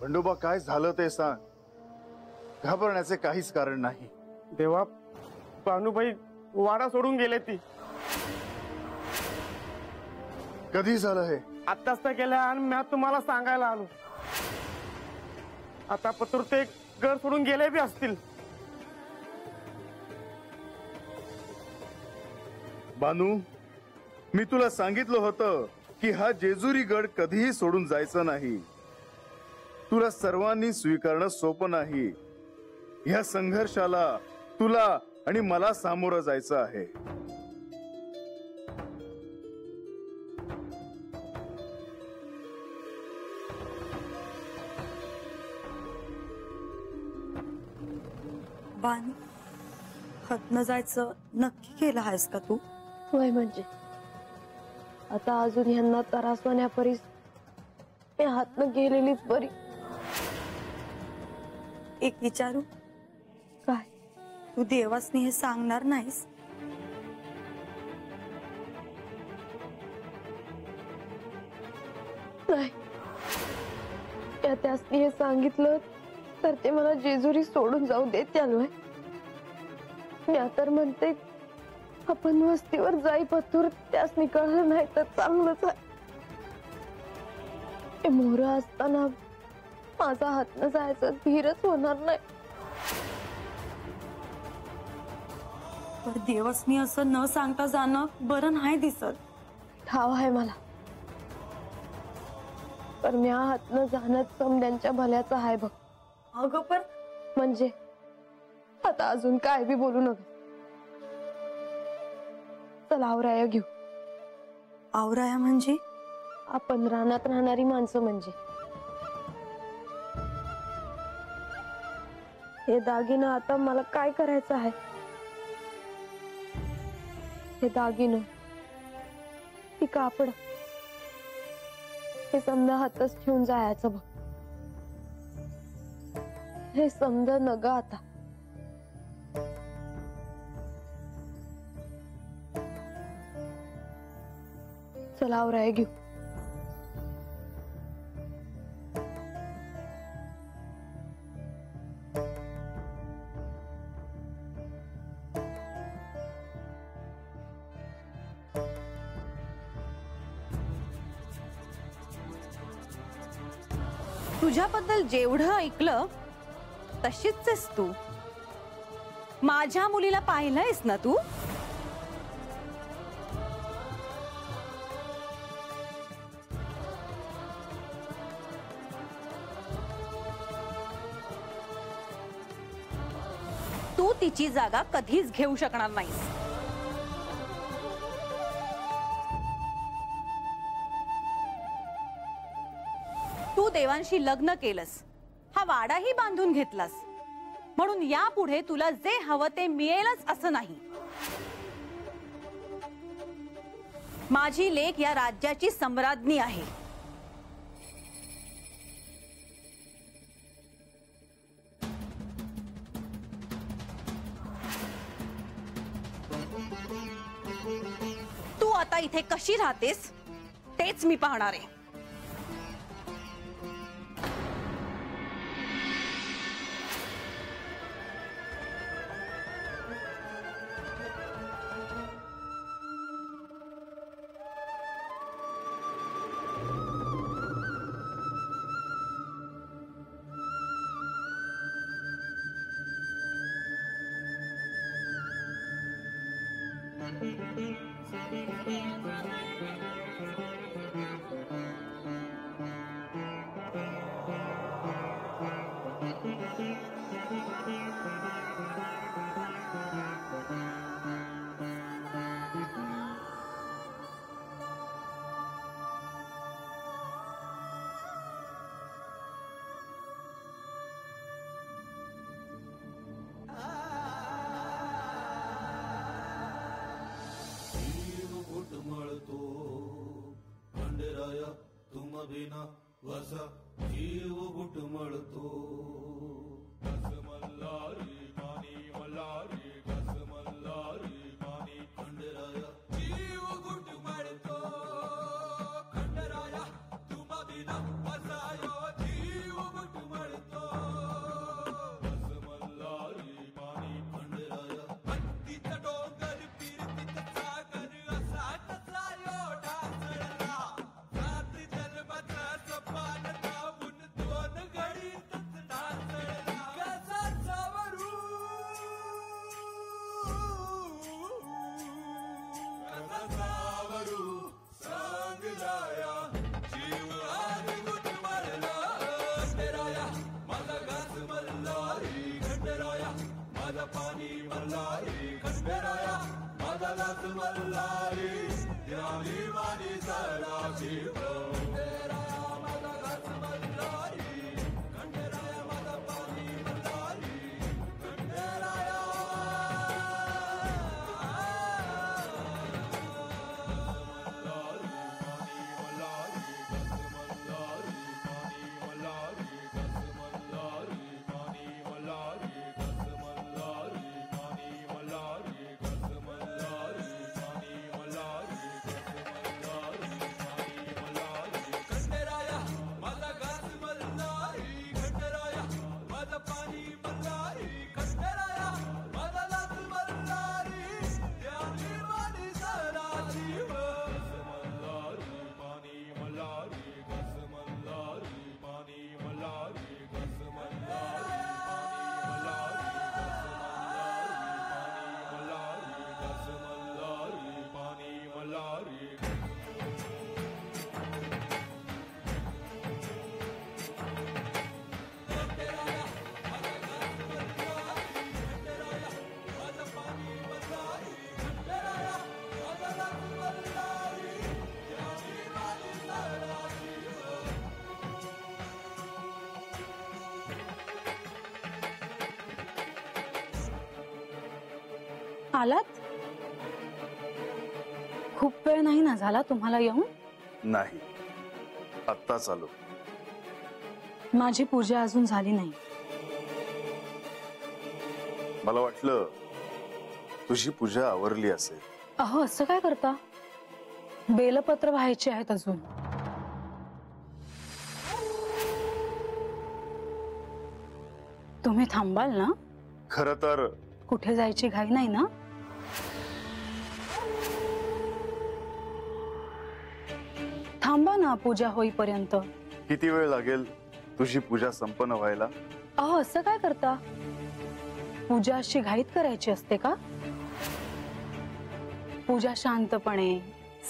खंडोबा, काय झालं ते सांग. घाबरण्याचे काहीच कारण नाही. देवा, भानुबाई वाडा सोडून गेले. ती कधी झालं हे? आत्ताच तर गेल्या आणि मी तुम्हाला सांगायला आलो. आता पत्र ते घर सोडून गेले बी असतील. बानू, मी तुला सांगितलं होतं की हा जेजुरी गड कधीही सोडून जायचं नाही. तुला सर्वांनी स्वीकारणं सोपं नाही. या संघर्षाला तुला आणि मला सामोरं जायचं आहे. बानू, हतनं जायचं नक्की केलं आहेस का तू? होय, म्हणजे आता अजून यांना त्रास होण्यापरीस मी हातनं गेलेलीच बरी. एक विचारू? काय? तू देवासनी हे सांगणार नाहीस? नाही, त्यासनी हे सांगितलं तर ते मला जेजुरी सोडून जाऊ देत आलोय. मी तर म्हणते आपण वस्तीवर जाई पतूर त्यासनी कळलं नाही तर चांगलंच आहे. मोर असताना माझा हातनं जायचं धीरच होणार नाही. पण देवासनी असं न सांगता जाणं बरं नाही दिसत. ठाव आहे मला, पण मी हातनं जाणं समद्यांच्या भल्याचं आहे बघ. अगं पण म्हणजे आता अजून काय बी बोलू नका. चला आवराया घेऊ. आवराया म्हणजे? आपण रानात राहणारी माणसं. म्हणजे हे दागिनं आता मला काय करायचं आहे? हे दागिनं, ती कापड, हे समजा हातच ठेवून जायचं बघ. हे समजा नग आता. चला आवराया घेऊ. तुझ्याबद्दल जेवढं ऐकलं तशीच आहेस तू. माझ्या मुलीला पाहिलंयस ना तू? तू तिची जागा कधीच घेऊ शकणार नाहीस. तू देवांशी लग्न केलंस, हा वाडाही बांधून घेतलास, म्हणून यापुढे तुला जे हवं ते मिळेलच असं नाही. माझी लेक या राज्याची सम्राज्ञी आहे. तू आता इथे कशी राहतेस तेच मी पाहणार आहे. खंडेराया तुम बिना वसा जीव घुटमळतो. घस मल्हारी मानी मल्हारी, घस मल्हारी मानी खंडेराया जीव आलात? खूप वेळ नाही ना झाला तुम्हाला येऊन? नाही, आत्ताच आलो. माझी पूजा अजून झाली नाही. मला वाटलं तुझी पूजा आवरली असेल. अहो, असं काय करता? बेलपत्र व्हायचे आहेत अजून. तुम्ही थांबाल ना? खरं तर कुठे जायची घाई नाही ना? थांबा ना पूजा होईपर्यंत. किती वेळ लागेल तुझी पूजा संपन्न व्हायला? अहो, असं काय करता? पूजा अशी घाईत करायची असते का? पूजा शांतपणे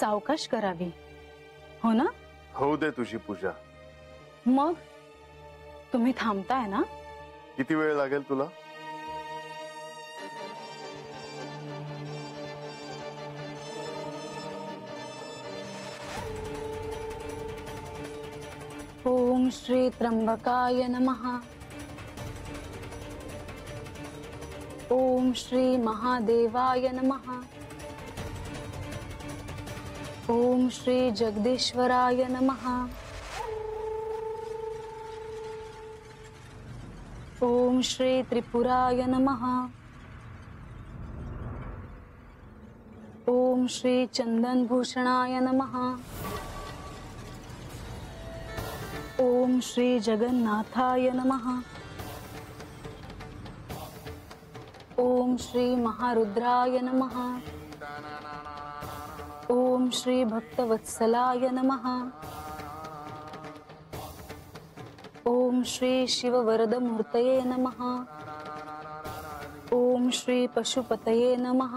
सावकाश करावी, हो ना? होऊ दे तुझी पूजा. मग तुम्ही थांबताय ना? किती वेळ लागेल तुला? ओम श्री त्र्यंबकाय नमः. ओम श्री महादेवाय नमः. ओम श्री जगदीश्वराय नमः. ओम श्री त्रिपुराय नमः. ओम श्री चंदनभूषणाय नमः. ओम श्री जगन्नाथाय नमः. ओम श्री महारुद्राय नमः. ओम श्री भक्तवत्सलाय नमः. ओम श्री शिववरदमूर्तये नमः. ओम श्री पशुपतये नमः.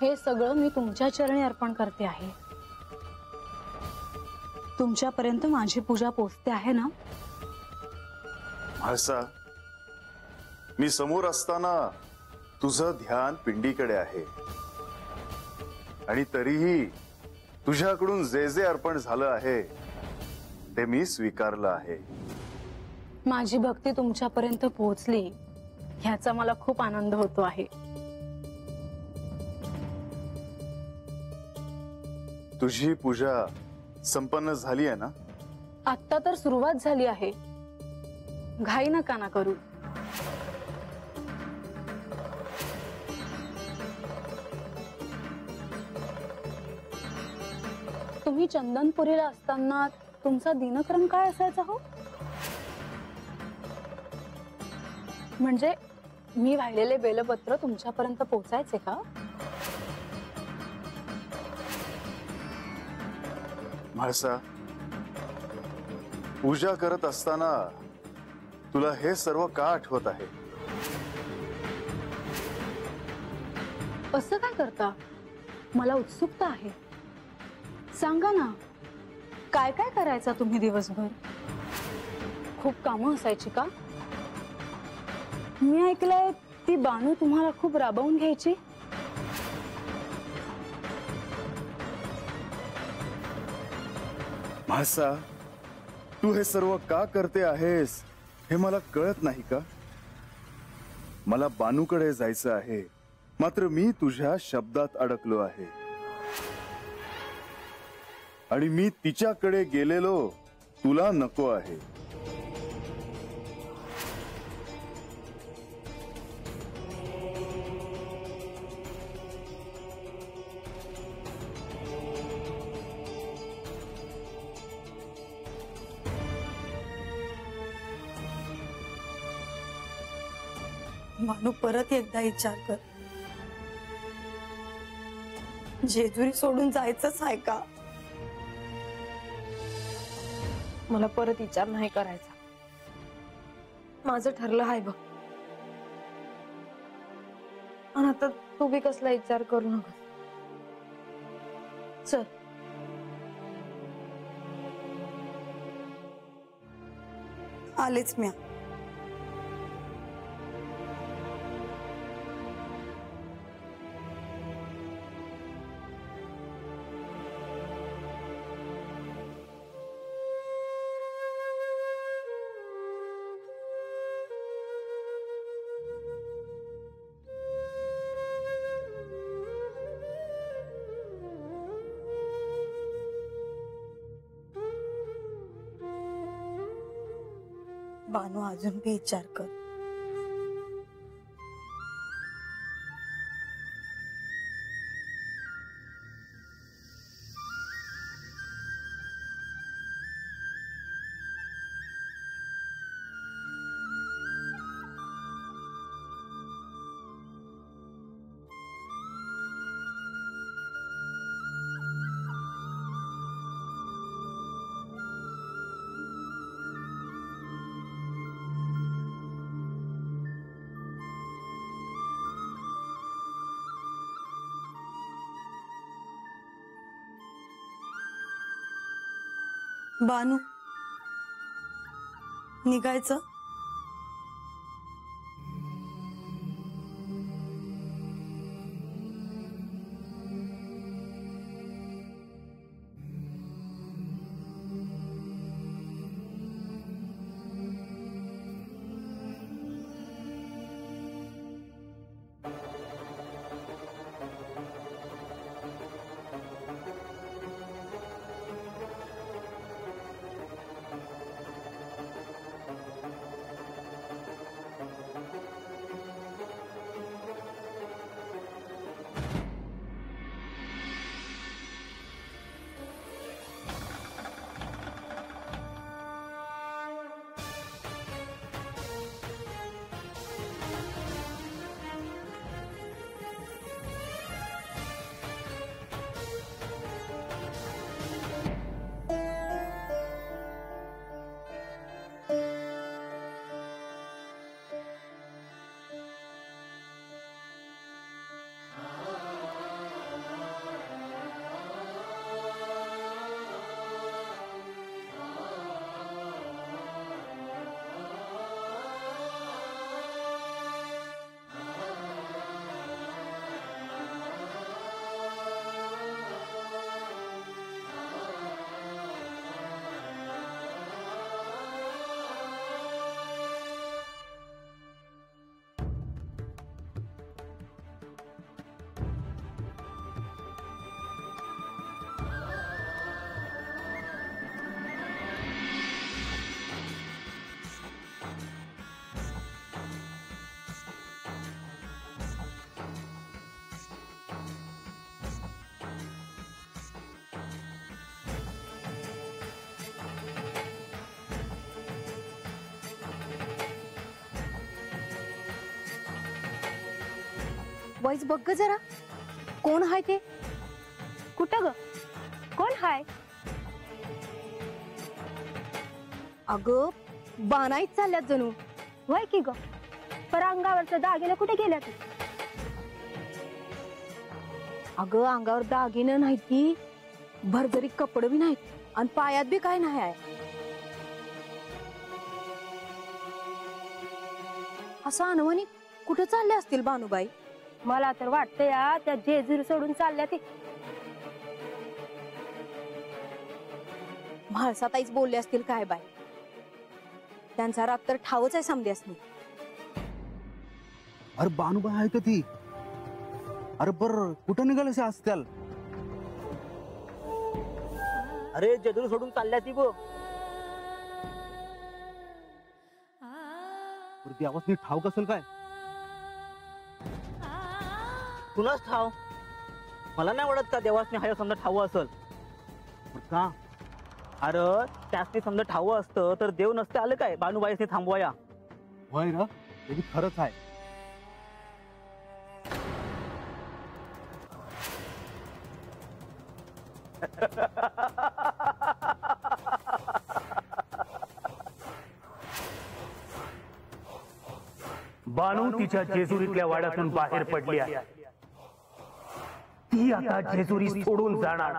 हे सगळं मी तुमच्या चरणी अर्पण करते आहे. तुमच्यापर्यंत माझी पूजा पोचते आहे ना? म्हाळसा, मी समोर असताना तुझं ध्यान पिंडीकडे आहे आणि तरीही तुझ्याकडून जे जे अर्पण झालं आहे ते मी स्वीकारलं आहे. माझी भक्ती तुमच्यापर्यंत पोहोचली ह्याचा मला खूप आनंद होतो आहे. तुझी पूजा संपन्न झाली आहे ना? आता तर सुरुवात झाली आहे. घाई नका ना करू. तुम्ही चंदनपुरीला असताना तुमचा दिनक्रम काय असायचा हो? म्हणजे मी वाहिलेले बेलपत्र तुमच्यापर्यंत पोहोचायचे का? म्हाळसा, पूजा करत असताना तुला हे सर्व का आठवत आहे? असं काय करता? मला उत्सुकता आहे. सांगा ना, काय काय करायचा तुम्ही दिवसभर? खूप कामं असायची का? मी ऐकलंय ती बानू तुम्हाला खूप राबवून घ्यायची. म्हाळसा, तू हे सर्व का करते आहेस हे मला कळत नाही का? मला बानूकडे जायचं आहे, मात्र मी तुझ्या शब्दात अडकलो आहे आणि मी तिच्याकडे गेलेलो तुला नको आहे. मानू, परत एकदा विचार कर. जेजुरी सोडून जायचंच आहे का? मला परत विचार नाही करायचा. माझं ठरलं आहे बघ. आणि आता तू बी कसला विचार करू नका. चल. आलेच मी. बानू अजून बी विचार कर. बानू निघायचं. वाईज बघ ग जरा, कोण हाय ते? कुठं ग? कोण हाय? अगं बानाईच चालल्यात जणू. वय की ग, पर अंगावरचा दागिना कुठे गेल्या तू? अगं अंगावर दागिनं नाही ती, भरजरी कपडे बी नाहीत आणि पायात बी काय नाही आहे. असं अनवणी कुठं चालले असतील बानूबाई? मला तर वाटतं या त्या जेजुरी सोडून चालल्या ती. म्हाळसाताईच बोलले असतील काय बाय. त्यांचा राग तर ठावच आहे समध्यासनी. अरे बानूबाई आहे का ती? अरे बर कुठं निघाले असत्याल? अरे जेजुरी सोडून चालल्या ती गो. ती आवाज ठाऊक असेल काय? तुलाच ठाव, मला नाही वाटत का देवासने हाय समजा ठाव असल. का? अरे त्यासनी समजा ठाव असतं तर देव नसते आलं काय बानूबाईसने थांबवाया. होय र, ते खरंच आहे. बानू तिच्या जेजुरीतल्या वाड्यातून बाहेर पडली आहे. ती आता जेजुरी सोडून जाणार.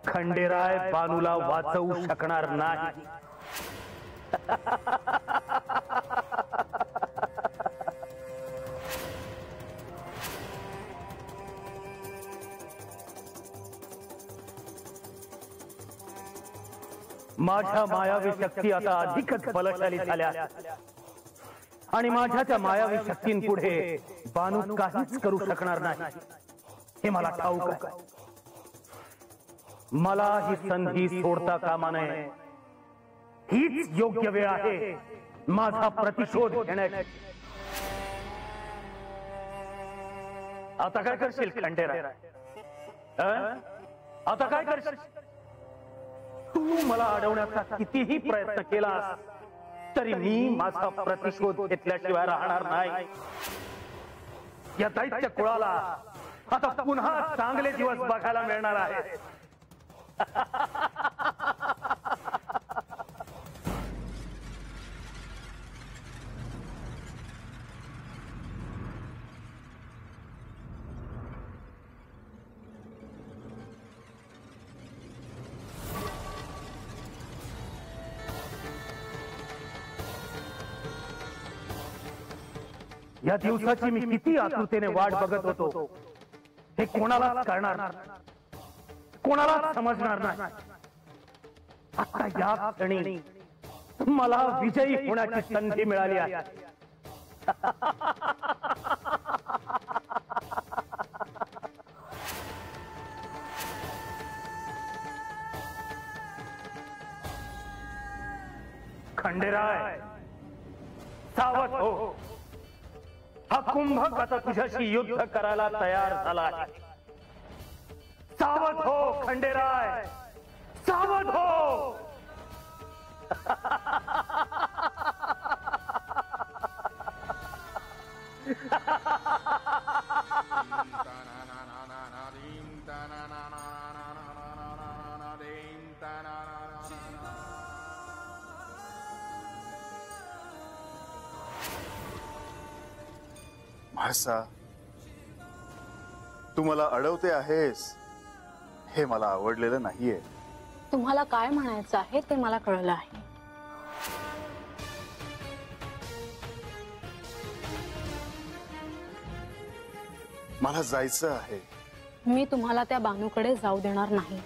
खंडेराय बानूला वाचवू शकणार नाही. माझ्या मायावी शक्ती आता अधिकच बलशाली झाल्या आणि माझ्या त्या मायावी शक्तींपुढे बानू काहीच करू शकणार नाही हे मला ठाऊक आहे. मला ही संधी सोडता कामा नये. हीच योग्य वेळ आहे माझा प्रतिशोध घेण्याची. आता काय करशील खंडेराय? आता काय करशील? तू मला अडवण्याचा कितीही प्रयत्न केला तरी मी माझा प्रतिशोध घेतल्याशिवाय राहणार नाही. या दैत्य कुळाला आता पुन्हा चांगले दिवस बघायला मिळणार आहेत. या दिवसाची मी किती आतुरतेने वाट बघत होतो हे कोणालाच कळणार नाही, कोणालाच समजणार नाही. आता या क्षणी मला विजयी होण्याची संधी मिळाली आहे. खंडेराय सावध हो. हा कुंभक आता तुझ्याशी युद्ध करायला तयार झाला आहे. सावध हो खंडेराय, सावध हो. म्हाळसा, तू मला अडवते आहेस हे मला आवडलेलं नाहीये. तुम्हाला काय म्हणायचं आहे ते मला कळलं आहे. मला जायचं आहे. मी तुम्हाला त्या बानूकडे जाऊ देणार नाही.